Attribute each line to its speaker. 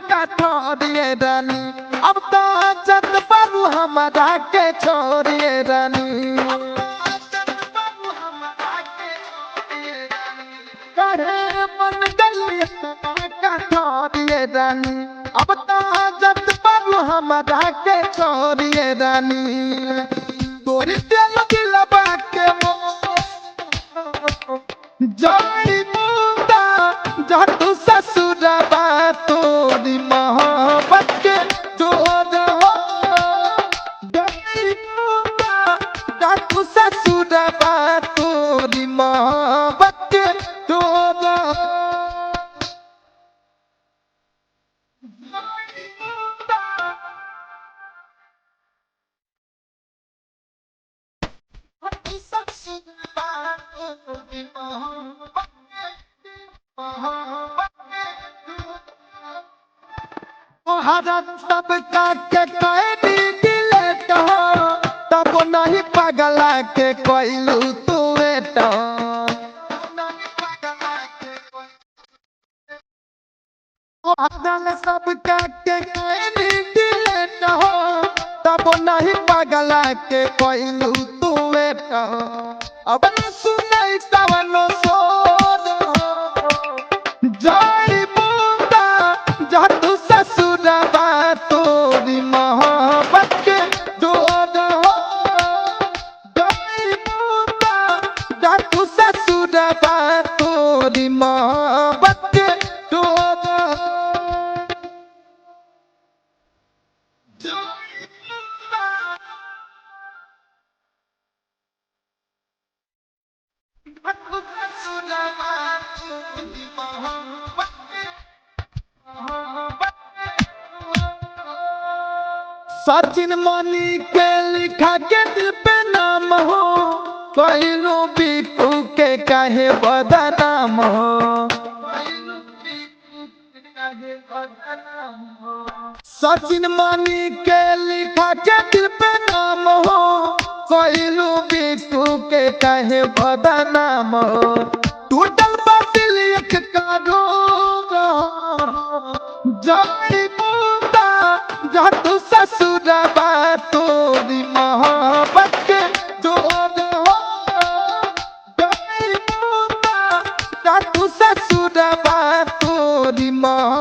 Speaker 1: का ठोरिए रानी अब तो जत पारू हमारा के छोड़िए रानी करे मन गली का ठोरिए रानी अब तो जत पारू हमारा के छोड़िए रानी तोरी दिल दिलवा के जानी मुंदा जा तू ससुरबा तोरी मोहब्बत के जोर हो जानी मुंदा जा तू ससुरबा तोरी मोहब्बत के जोर हो हरत सब के कैदी दिले तो तब नहीं पगला के कोइलू तुए तो हरत सब के कैदी दिले तो तब नहीं पगला के कोइलू तुए तो अब न सुनाई तवनो सोर जाई मुंदा जा तू ससुरबा तोरी मोहब्बत के जोर हो जाई मुंदा जा तू ससुरबा तोरी मोहब्बत के जोर हो सचिन मनी के लिखा के दिल पे नाम हो कोइलू बीपू के काहे बदनाम हो सचिन मनी के लिखा के दिल पे नाम हो कोइलू बीपू के काहे बदनाम हो टूटल बातिल एक कारो जाई मुंदा जा तू ससुरबा तोरी मोहब्बत के जोर हो जाई मुंदा जा तू ससुरबा तोरी मोहब्बत